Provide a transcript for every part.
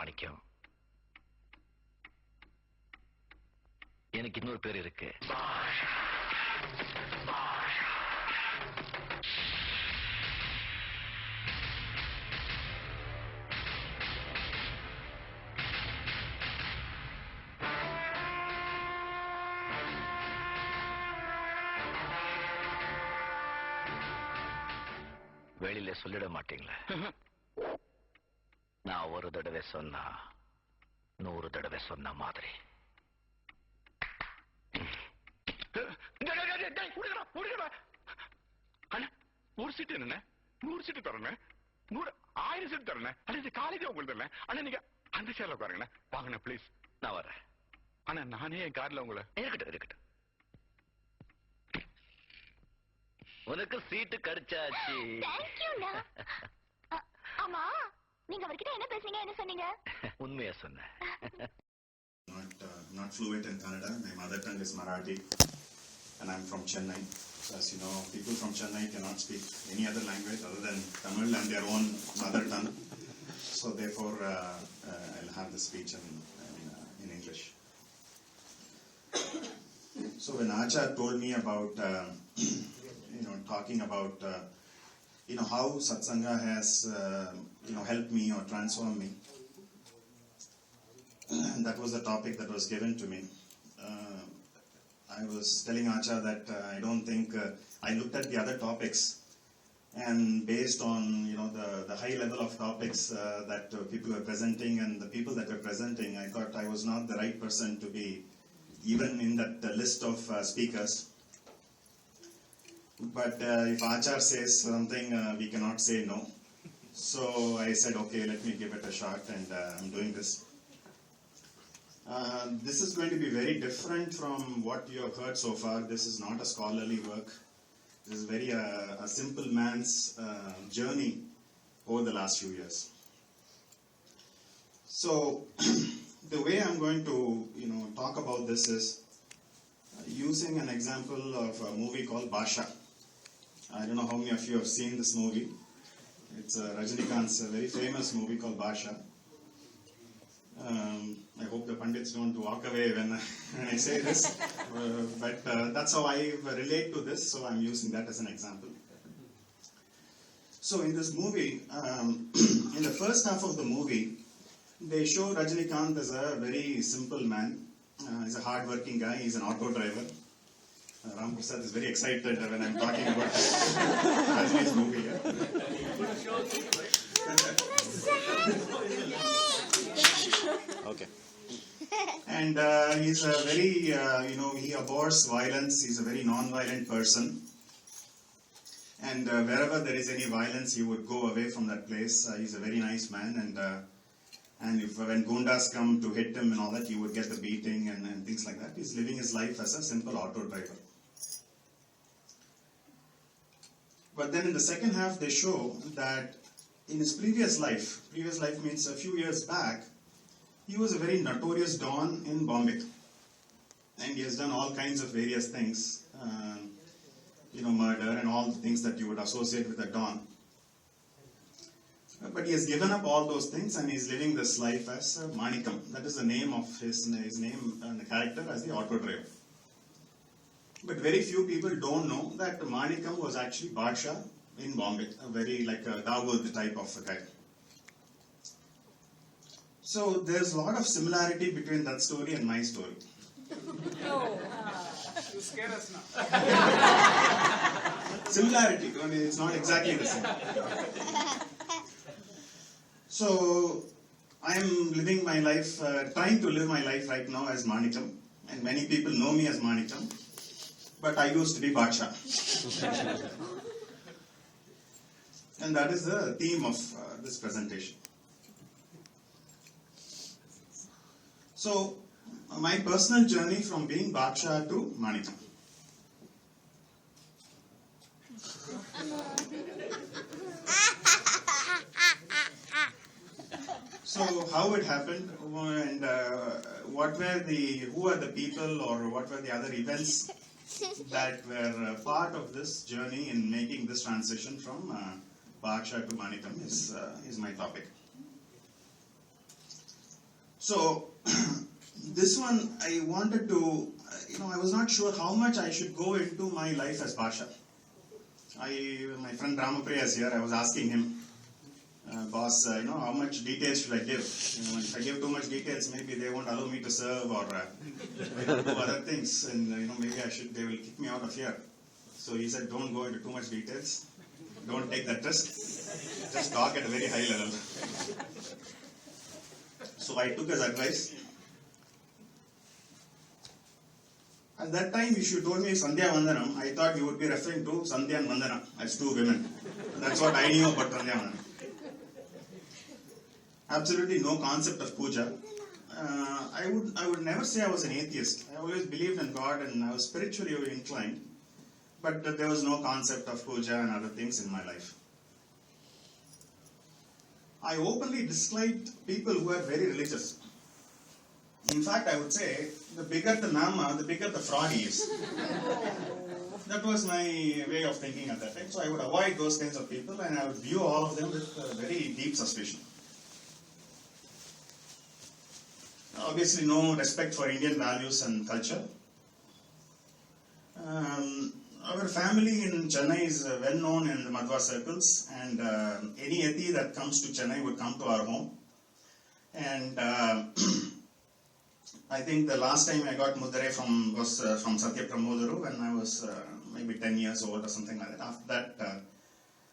மாணிக்கம். எனக்கு இன்னொரு பேர் இருக்கு. வெளியில சொல்லிட மாட்டீங்களா? நான் ஒரு தடவை சொன்னா 100 தடவை சொன்ன மாதிரி. ஒரு சீட்டு என்ன 100 சீட்டு தரேன், 1000 சீட்டு தரேன். அண்ணா காலேஜ் உங்களுக்கு தரேன். அண்ணா நீங்க அந்த சேர்ல உட்காருங்க. வாங்கண்ணா ப்ளீஸ். நான் வரேன். அண்ணா நானே என் கார்ல உங்களை. இருக்கட்டும். உனக்கு சீட்டு கிடைச்சாச்சு. ஆமா, நீங்க அவர்கிட்ட என்ன பேசுறீங்க, என்ன சொன்னீங்க? உண்மையா சொன்னேன். Not fluent in Kannada. My mother tongue is Marathi, and I'm from Chennai. So as you know, people from Chennai cannot speak any other language other than Tamil and their own mother tongue. So therefore, I'll have the speech in English. So when Acharya told me about, talking about, how Satsanga has, helped me or transformed me, and that was the topic that was given to me. I was telling Acharya that I don't think, I looked at the other topics, and based on, the high level of topics that people were presenting and the people that were presenting, I thought I was not the right person to be even in that list of speakers. But if Acharya says something, we cannot say no. So I said, okay, let me give it a shot, and I'm doing this. This is going to be very different from what you have heard so far. This is not a scholarly work. This is very a simple man's journey over the last few years. So the way I'm going to talk about this is using an example of a movie called Basha. I don't know how many of you have seen this movie. It's Rajinikanth's very famous movie called Basha. I hope the Pandits don't walk away when I say this, but that's how I relate to this, so I'm using that as an example. So in this movie, in the first half of the movie, they show Rajinikanth as a very simple man. He's a hard-working guy, he's an auto driver. Ram Prasad is very excited when I'm talking about Rajini's movie. Okay. And he's a very, he abhors violence. He's a very non-violent person. And wherever there is any violence, he would go away from that place. He's a very nice man. And if when Gundas come to hit him and all that, he would get the beating and things like that. He's living his life as a simple auto driver. But then in the second half, they show that in his previous life means a few years back, he was a very notorious don in Bombay. And he has done all kinds of various things, murder and all the things that you would associate with a don. But he has given up all those things and he's living this life as Manikam. That is the name of his name and the character as the auto driver. But very few people don't know that Manikam was actually Badshah in Bombay, a very like a Dawood type of a guy. So there's a lot of similarity between that story and my story. You scare us now. Similarity, I mean, it's not exactly the same. So I'm living my life, trying to live my life right now as Manikam, and many people know me as Manikam, but I used to be Badshah. And that is the theme of this presentation. So, my personal journey from being Badshah to Manikam. So, how it happened, and who are the people, or what were the other events that were part of this journey in making this transition from Badshah to Manikam is my topic. So, this one I wanted to, I was not sure how much I should go into my life as Basha. My friend Ramapriya is here, I was asking him, boss, how much details should I give? If I give too much details, maybe they won't allow me to serve or do other things, and maybe they will kick me out of here. So he said, don't go into too much details, don't take that risk, just talk at a very high level. So I took his advice. At that time, if you told me Sandhya Vandanam, I thought you would be referring to Sandhya and Vandana as two women. That's what I knew about Sandhya Vandanam. Absolutely no concept of puja. I would never say I was an atheist. I always believed in God and I was spiritually inclined. But there was no concept of puja and other things in my life. I openly disliked people who are very religious. In fact, I would say, the bigger the nama, the bigger the fraud he is. That was my way of thinking at that time. So I would avoid those kinds of people and I would view all of them with very deep suspicion. Obviously, no respect for Indian values and culture. Our family in Chennai is well known in the Madhva circles, and any yati that comes to Chennai would come to our home. And I think the last time I got Mudare was from Satya Pramodaru when I was maybe 10 years old or something like that. After that,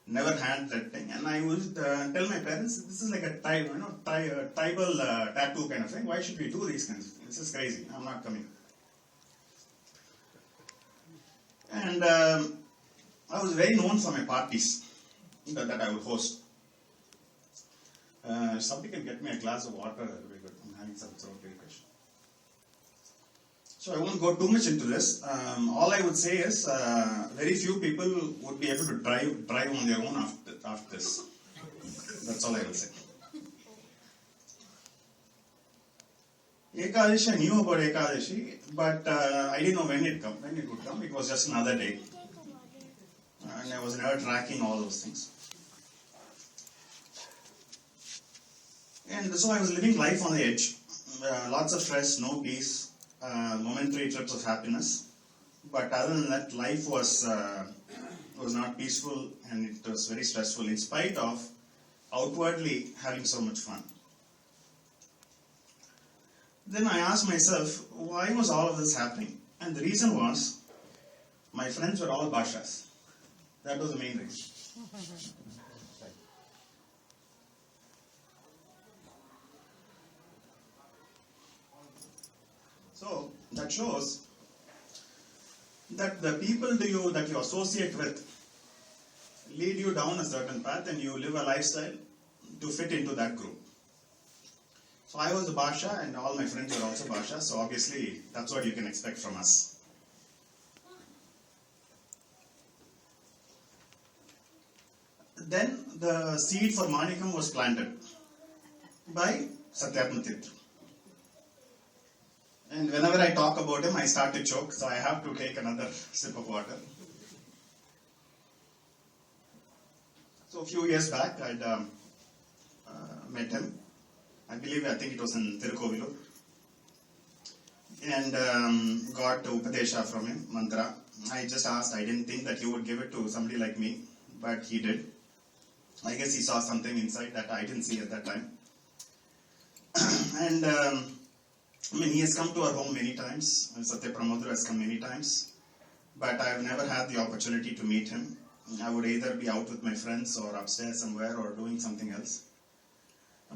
never had that thing. And I would tell my parents, this is like a tribal tattoo kind of thing. Why should we do these kinds of things? This is crazy. I'm not coming. And I was very known for my parties that I would host. If somebody can get me a glass of water, that would be good. I'm having some throat irritation. So I won't go too much into this. All I would say is very few people would be able to drive on their own after this. That's all I will say. Ekadashi, I knew about Ekadashi, but I didn't know when it would come. It was just another day. And I was never tracking all those things. And so I was living life on the edge. Lots of stress, no peace, momentary trips of happiness. But other than that, life was not peaceful and it was very stressful in spite of outwardly having so much fun. Then I asked myself, why was all of this happening? And the reason was, my friends were all Bhashas. That was the main reason. So, that shows that the people that you associate with lead you down a certain path and you live a lifestyle to fit into that group. So I was a Basha and all my friends were also Basha, so obviously that's what you can expect from us. Then the seed for Manikam was planted by Satyatma. And whenever I talk about him, I start to choke, so I have to take another sip of water. So a few years back, I'd met him. I think it was in Tirukovilur. And got Upadesha from him, mantra. I just asked, I didn't think that he would give it to somebody like me, but he did. I guess he saw something inside that I didn't see at that time. And he has come to our home many times. Satya Pramodaru has come many times. But I have never had the opportunity to meet him. I would either be out with my friends or upstairs somewhere or doing something else.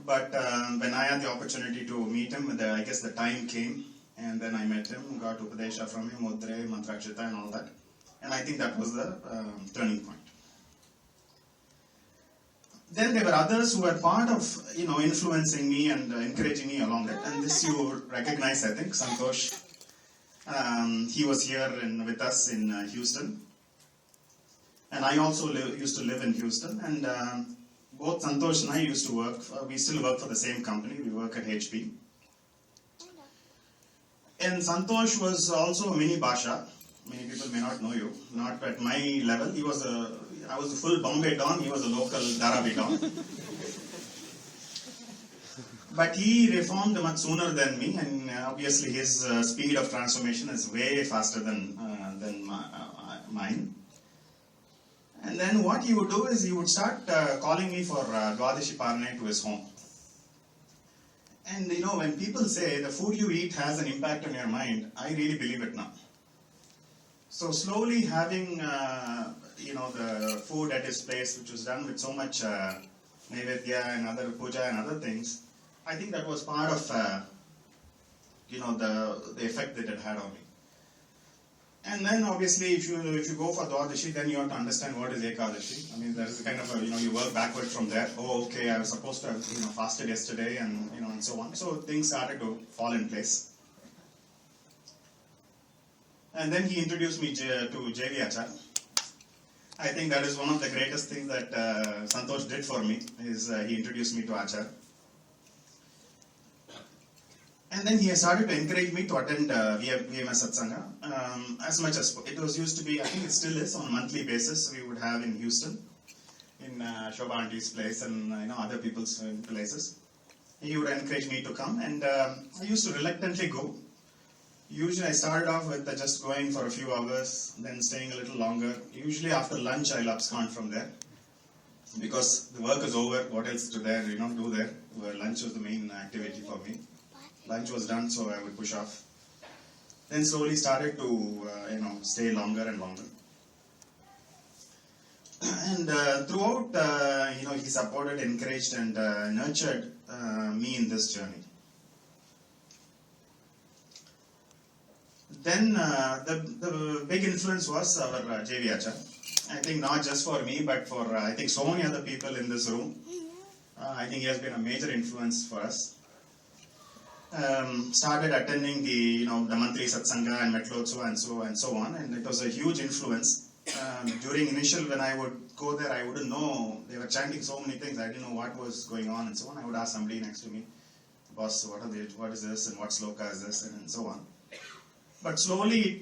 But when I had the opportunity to meet him, I guess the time came, and then I met him, got Upadesha from him, Mudre, Mantrakshita and all that. And I think that was the turning point. Then there were others who were part of, influencing me and encouraging me along that. And this you recognize, I think, Santosh. He was here with us in Houston. And I also used to live in Houston. And both Santosh and I used to work, we still work for the same company, we work at HP. And Santosh was also a mini Basha. Many people may not know you, not at my level. I was a full Bombay Don, he was a local Dharavi Don. But he reformed much sooner than me, and obviously his speed of transformation is way faster than mine. And then what he would do is he would start calling me for Dwadashi Parane to his home. And when people say the food you eat has an impact on your mind, I really believe it now. So slowly having the food at his place, which was done with so much naivedya and other puja and other things, I think that was part of the effect that it had on me. And then obviously if you go for Dwadashi, then you have to understand what is Ekadashi. I mean, there is a kind of you work backward from there. Oh, okay, I was supposed to have fasted yesterday, and and so on. So things started to fall in place. And then he introduced me to JV Acharya. I think that is one of the greatest things that Santosh did for me, is he introduced me to Acharya. And then he started to encourage me to attend VMS Satsanga as much as it was used to be. I think it still is on a monthly basis. We would have in Houston, in Shobha Auntie's place, and other people's places. He would encourage me to come, and I used to reluctantly go. Usually I started off with just going for a few hours, then staying a little longer. Usually after lunch I'll abscond from there, because the work is over. What else to do there? Where lunch was the main activity for me. Lunch was done, so I would push off. Then slowly started to stay longer and longer. And throughout, he supported, encouraged, and nurtured me in this journey. Then the big influence was our JV Acharya. I think not just for me, but for I think so many other people in this room. I think he has been a major influence for us. Started attending the monthly satsanga and metlotsu and so on, and it was a huge influence. During initial, when I would go there, I wouldn't know, they were chanting so many things, I didn't know what was going on and so on. I would ask somebody next to me, boss, what is this, and what sloka is this, and so on. But slowly,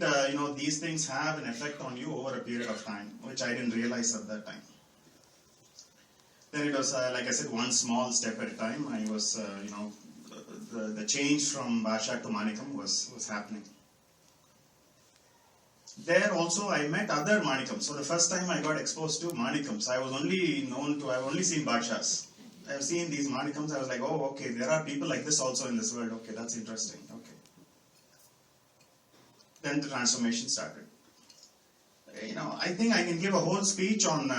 these things have an effect on you over a period of time, which I didn't realize at that time. Then it was, like I said, one small step at a time. I was, the change from Bhasha to Manikam was happening. There also I met other Manikams. So the first time I got exposed to Manikams, I've only seen Bhashas. I've seen these Manikams, I was like, oh, okay, there are people like this also in this world. Okay, that's interesting. Okay. Then the transformation started. I think I can give a whole speech on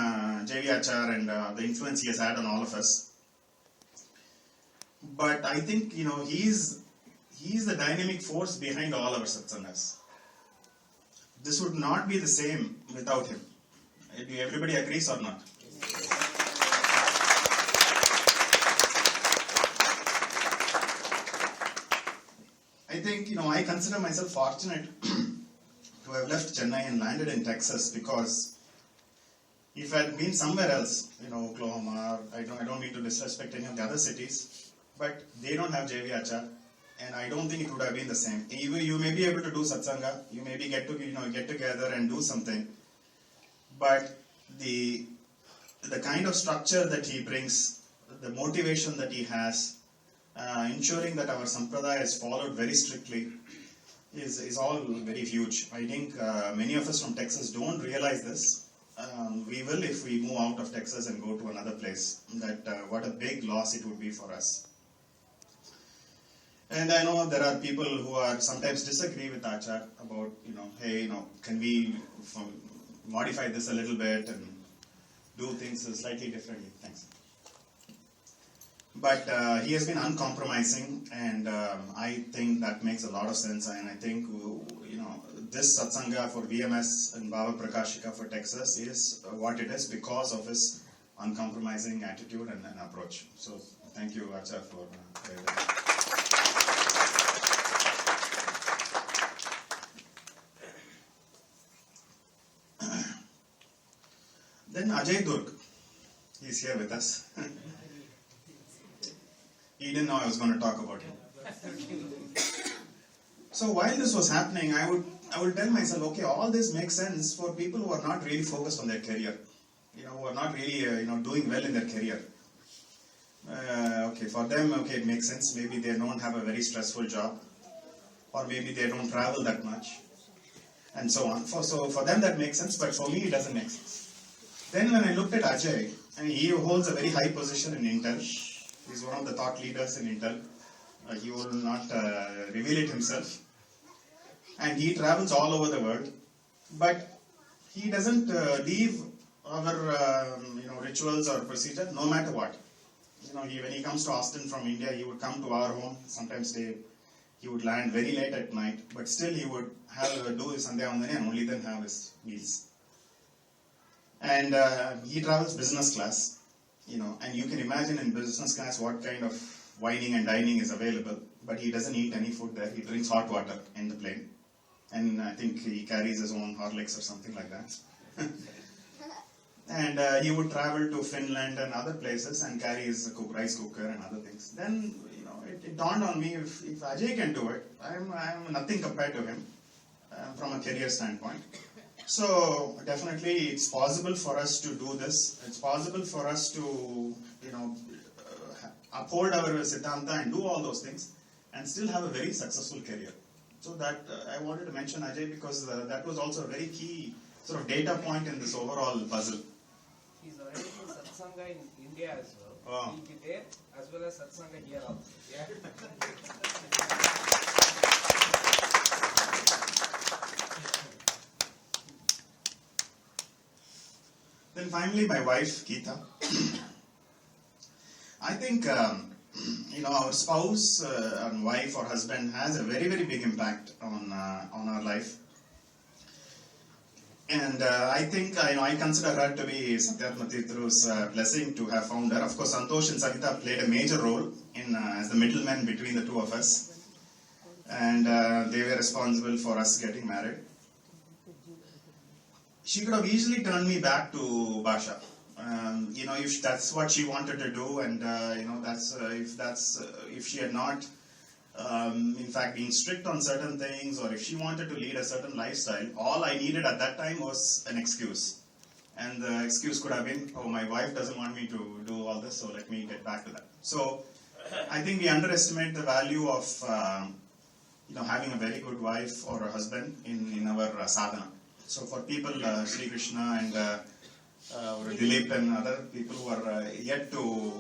JV Acharya and the influence he has had on all of us. But I think, he's the dynamic force behind all our satsangas. This would not be the same without him. Everybody agrees or not? I think, I consider myself fortunate to have left Chennai and landed in Texas, because if I had been somewhere else, Oklahoma, I don't mean to disrespect any of the other cities, but they don't have JV Acharya, and I don't think it would have been the same. You may be able to do satsanga, you maybe get together and do something, but the kind of structure that he brings, the motivation that he has, ensuring that our sampradaya is followed very strictly, is all very huge. I think many of us from Texas don't realize this. We will if we move out of Texas and go to another place. What a big loss it would be for us. And I know there are people who are sometimes disagree with Acharya about, hey, can we modify this a little bit and do things slightly differently. Thanks. But he has been uncompromising, and I think that makes a lot of sense. And I think, this satsanga for VMS and Baba Prakashika for Texas is what it is because of his uncompromising attitude and approach. So thank you, Acharya, for that. Then Ajay Durg, he's here with us. He didn't know I was going to talk about him. So while this was happening, I would tell myself, okay, all this makes sense for people who are not really focused on their career, who are not really doing well in their career. Okay, for them, okay, it makes sense. Maybe they don't have a very stressful job, or maybe they don't travel that much, and so on. So for them that makes sense, but for me it doesn't make sense. Then when I looked at Ajay, I mean, he holds a very high position in Intel. He's one of the thought leaders in Intel. He will not reveal it himself, and he travels all over the world, but he doesn't leave our rituals or procedure no matter what. When he comes to Austin from India, he would come to our home. Sometimes he would land very late at night, but still he would do his Sandhya Vandana and only then have his meals. And he travels business class, and you can imagine in business class what kind of wining and dining is available, but he doesn't eat any food there. He drinks hot water in the plane, and I think he carries his own Horlicks or something like that. And he would travel to Finland and other places and carry his rice cooker and other things. Then, it dawned on me, if Ajay can do it, I'm nothing compared to him from a career standpoint. So definitely it's possible for us to do this. It's possible for us to, uphold our Sidhanta and do all those things and still have a very successful career. So that I wanted to mention Ajay because that was also a very key sort of data point in this overall puzzle. He's already in Satsanga in India as well. Oh. He'll be there as well as Satsanga here also. Yeah. Then finally, my wife, Geeta. I think, our spouse, and wife or husband has a very, very big impact on our life. And I think, I consider her to be Satyatma Tirtharu's blessing to have found her. Of course, Santosh and Savita played a major role as the middlemen between the two of us. And they were responsible for us getting married. She could have easily turned me back to Basha. If that's what she wanted to do, and if she had not, in fact, been strict on certain things, or if she wanted to lead a certain lifestyle, all I needed at that time was an excuse. And the excuse could have been, oh, my wife doesn't want me to do all this, so let me get back to that. So I think we underestimate the value of having a very good wife or a husband in our sadhana. So for people, Sri Krishna and Dilip and other people who are yet to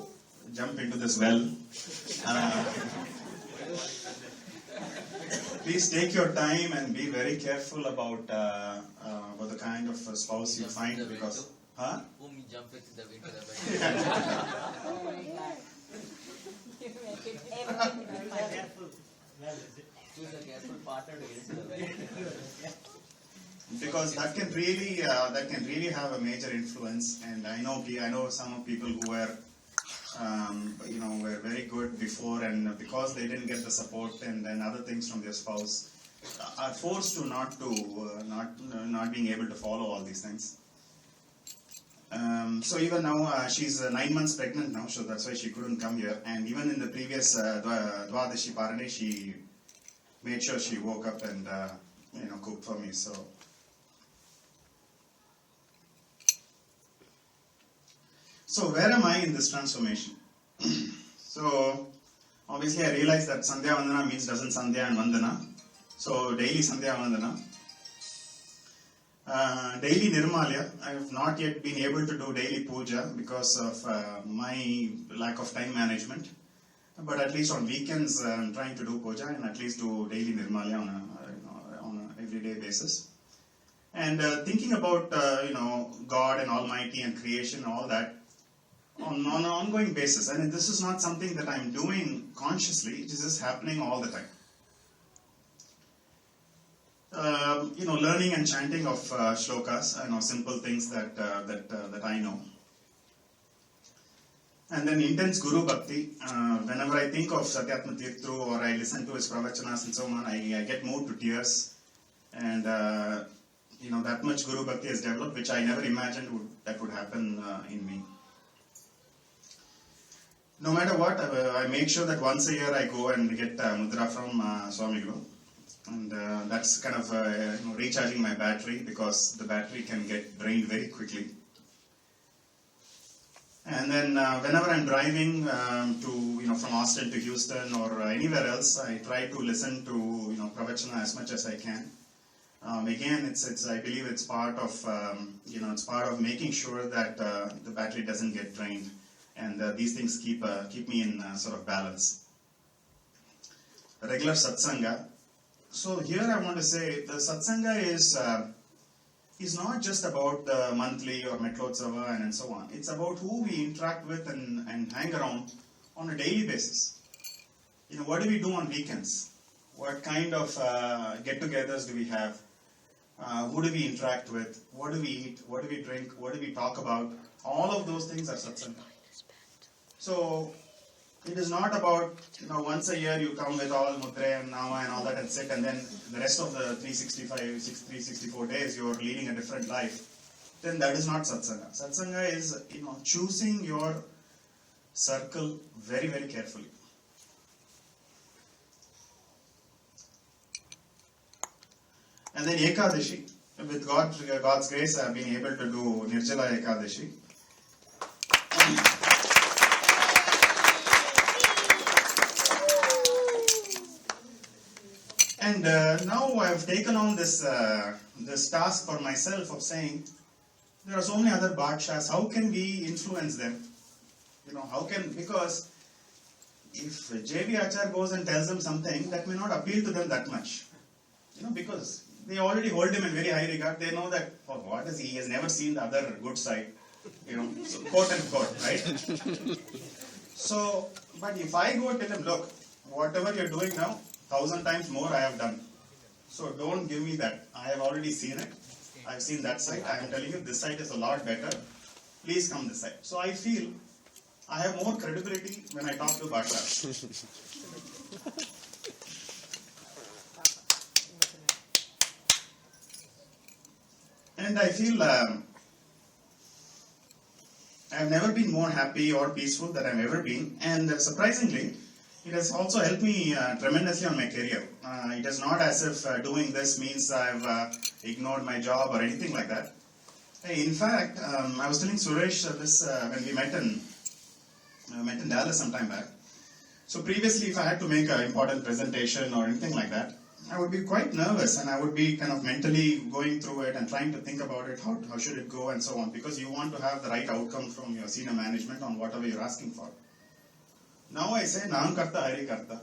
jump into this well, please take your time and be very careful about the kind of spouse you find, because Whom you jump into the way to the bed. Oh my God. Choose a careful partner to get into the bed. because that can really have a major influence. And I know some people who were were very good before, and because they didn't get the support and other things from their spouse, are forced to not being able to follow all these things. So even now, she's 9 months pregnant now, so that's why she couldn't come here. And even in the previous Dwadashi Parane, she made sure she woke up and cooked for me. So where am I in this transformation? So obviously I realized that Sandhya Vandana means dozen Sandhya and Vandana. So daily Sandhya Vandana. Daily Nirmalya. I have not yet been able to do daily puja because of my lack of time management. But at least on weekends I'm trying to do puja and at least do daily Nirmalya on a everyday basis. And thinking about God and Almighty and creation and all that on an ongoing basis. And this is not something that I'm doing consciously, it is just happening all the time. Learning and chanting of shlokas, simple things that I know. And then intense Guru Bhakti. Whenever I think of Satyatma Tirtharu or I listen to his pravachanas and so on, I get moved to tears. And that much Guru Bhakti has developed, which I never imagined that would happen in me. No matter what, I make sure that once a year I go and get mudra from Swami Guru. And that's kind of recharging my battery, because the battery can get drained very quickly. And then whenever I'm driving from Austin to Houston or anywhere else, I try to listen to pravachana as much as I can. Again, I believe it's part of it's part of making sure that the battery doesn't get drained, and these things keep me in sort of balance. Regular satsanga. So here I want to say the satsanga is not just about the monthly or Metlotsava and so on. It's about who we interact with and hang around on a daily basis. What do we do on weekends? What kind of get-togethers do we have? Who do we interact with? What do we eat? What do we drink? What do we talk about? All of those things are satsanga. So it is not about once a year you come with all mudra and nama and all that and sit, and then the rest of the 364 days you are leading a different life. Then that is not satsanga. Satsanga is choosing your circle very, very carefully. And then Ekadashi, with God's grace, I have been able to do Nirjala Ekadashi. And now I have taken on this task for myself of saying, there are so many other Badshahs, how can we influence them? Because if J.B. Acharya goes and tells them something, that may not appeal to them that much. Because they already hold him in very high regard. They know that, what is he? He has never seen the other good side. So quote unquote, right? So, but if I go tell him, look, whatever you're doing now, 1,000 times more I have done. So don't give me that. I have already seen it. I've seen that side. I am telling you, this side is a lot better. Please come this side. So I feel I have more credibility when I talk to Badshah. And I feel I have never been more happy or peaceful than I've ever been. And surprisingly, it has also helped me tremendously on my career. It is not as if doing this means I've ignored my job or anything like that. In fact, I was telling Suresh this when we met in Dallas some time back. So previously, if I had to make an important presentation or anything like that, I would be quite nervous and I would be kind of mentally going through it and trying to think about it, how should it go and so on, because you want to have the right outcome from your senior management on whatever you're asking for. Now I say, Naam Karta Hari Karta.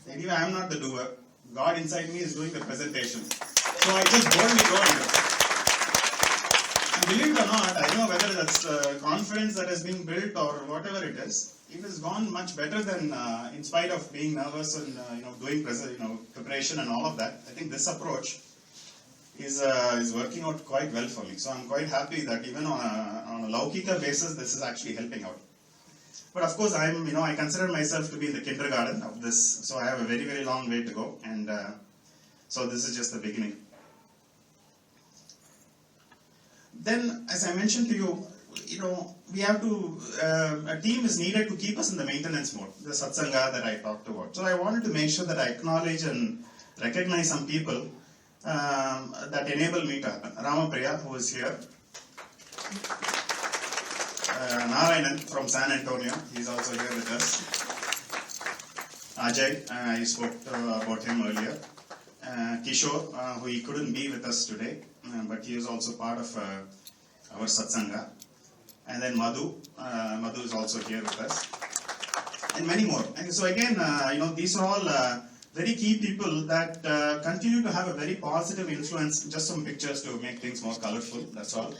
Anyway, I am not the doer. God inside me is doing the presentation. So I just boldly go and do it. And believe it or not, I don't know whether that's confidence that has been built or whatever it is. It has gone much better than, in spite of being nervous and doing preparation and all of that. I think this approach is working out quite well for me. So I'm quite happy that even on a Laukika basis, this is actually helping out. But of course, I consider myself to be in the kindergarten of this, so I have a very, very long way to go, and so this is just the beginning. Then, as I mentioned to you, we have to, a team is needed to keep us in the maintenance mode, the satsanga that I talked about. So I wanted to make sure that I acknowledge and recognize some people that enable me to happen. Ramapriya, who is here. Narayanan from San Antonio, he is also here with us. Ajay, I spoke about him earlier. Kishore, who he couldn't be with us today, but he is also part of our satsanga. And then Madhu is also here with us. And many more. And so again, these are all very key people that continue to have a very positive influence. Just some pictures to make things more colorful, that's all.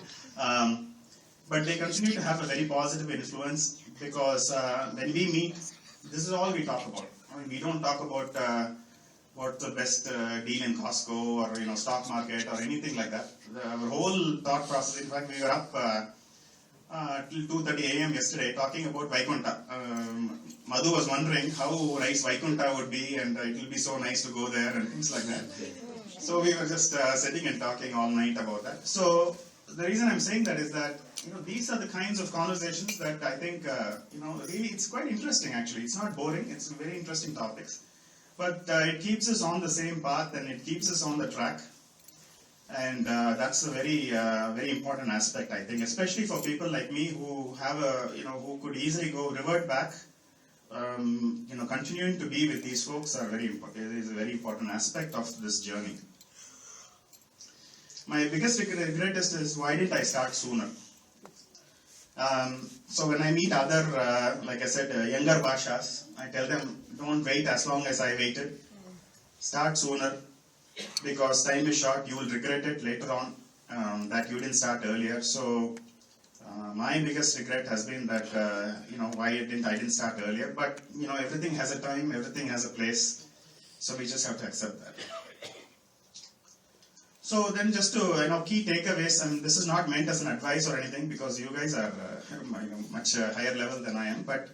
But they continue to have a very positive influence because when we meet, this is all we talk about. We don't talk about what's the best deal in Costco or stock market or anything like that. Our whole thought process, in fact, we were up till 2:30 a.m. yesterday talking about Vaikunta. Madhu was wondering how nice Vaikunta would be, and it will be so nice to go there and things like that. So we were just sitting and talking all night about that. So the reason I'm saying that is that these are the kinds of conversations that I think really it's quite interesting actually. It's not boring. It's very interesting topics, but it keeps us on the same path and it keeps us on the track. And that's a very important aspect, I think, especially for people like me who have who could easily revert back. Continuing to be with these folks are very important. It is a very important aspect of this journey. My biggest regret is why didn't I start sooner? So when I meet other, like I said, younger Bhashas, I tell them, don't wait as long as I waited. Start sooner, because time is short. You will regret it later on that you didn't start earlier. So my biggest regret has been that why I didn't start earlier. But everything has a time, everything has a place. So we just have to accept that. So then, just to key takeaways, and this is not meant as an advice or anything, because you guys are much higher level than I am. But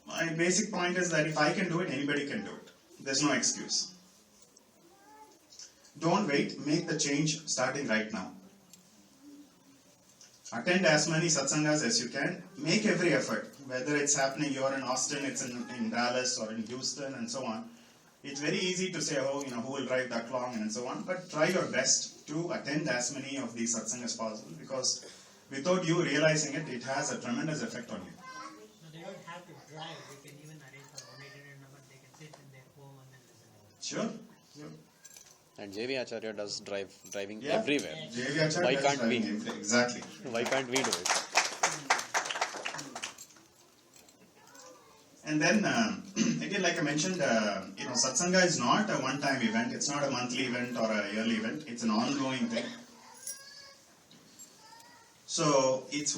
my basic point is that if I can do it, anybody can do it. There's no excuse. Don't wait. Make the change starting right now. Attend as many satsangas as you can. Make every effort. Whether it's happening, you're in Austin, it's in Dallas or in Houston and so on. It's very easy to say, who will drive that long and so on. But try your best to attend as many of these satsangas as possible, because without you realizing it, it has a tremendous effect on you. No, they don't have to drive. They can even arrange for 1-800 number. They can sit in their home and then listen. Sure. And JV Acharya does driving everywhere. JV Acharya Why does can't driving we? everywhere. Exactly. Why can't we do it? And then, again, like I mentioned, satsanga is not a one-time event. It's not a monthly event or a yearly event. It's an ongoing thing. So it's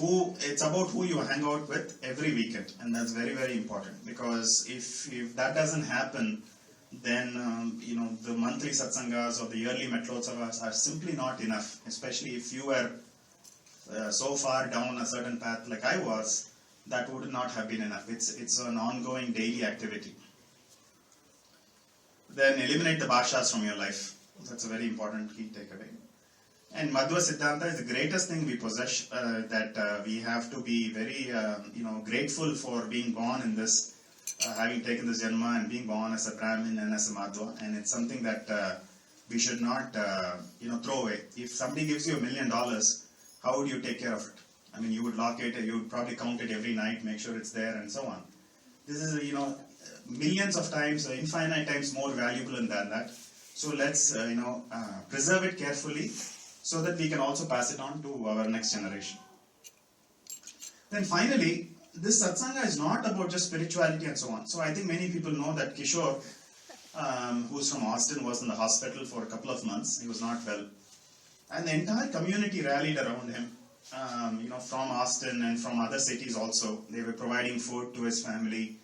about who you hang out with every weekend, and that's very, very important. Because if that doesn't happen, then the monthly satsangas or the yearly metlotsavas are simply not enough. Especially if you were so far down a certain path like I was, that would not have been enough. It's an ongoing daily activity. Then eliminate the bhashas from your life. That's a very important key takeaway. And Madhva Sidhanta is the greatest thing we possess, that we have to be very grateful for being born in this, having taken this janma and being born as a Brahmin and as a Madhva. And it's something that we should not throw away. If somebody gives you $1 million, how would you take care of it? I mean, you would lock it, you would probably count it every night, make sure it's there, and so on. This is, millions of times, infinite times more valuable than that. So let's, preserve it carefully so that we can also pass it on to our next generation. Then finally, this satsanga is not about just spirituality and so on. So I think many people know that Kishore, who's from Austin, was in the hospital for a couple of months. He was not well. And the entire community rallied around him. From Austin and from other cities also. They were providing food to his family,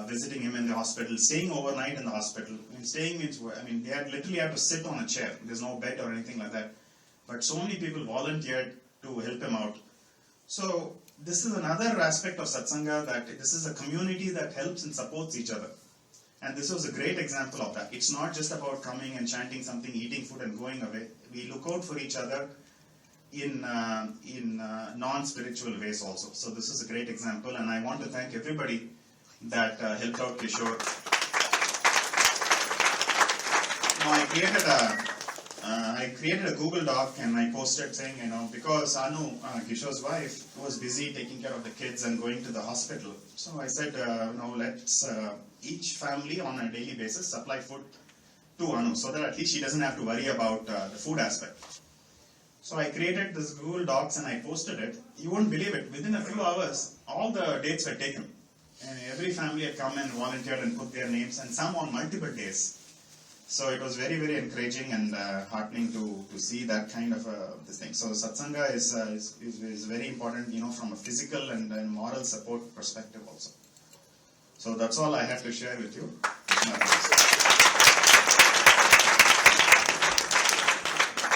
visiting him in the hospital, staying overnight in the hospital. Staying means, they had literally had to sit on a chair. There's no bed or anything like that. But so many people volunteered to help him out. So this is another aspect of satsanga, that this is a community that helps and supports each other. And this was a great example of that. It's not just about coming and chanting something, eating food and going away. We look out for each other in non-spiritual ways also. So this is a great example, and I want to thank everybody that helped out Kishore. I created a Google Doc and I posted saying, because Anu, Kishore's wife, was busy taking care of the kids and going to the hospital. So I said, let's each family on a daily basis supply food to Anu, so that at least she doesn't have to worry about the food aspect. So I created this Google Docs and I posted it. You won't believe it. Within a few hours, all the dates were taken. And every family had come and volunteered and put their names, and some on multiple days. So it was very, very encouraging and heartening to see that kind of this thing. So satsanga is very important, from a physical and moral support perspective also. So that's all I have to share with you.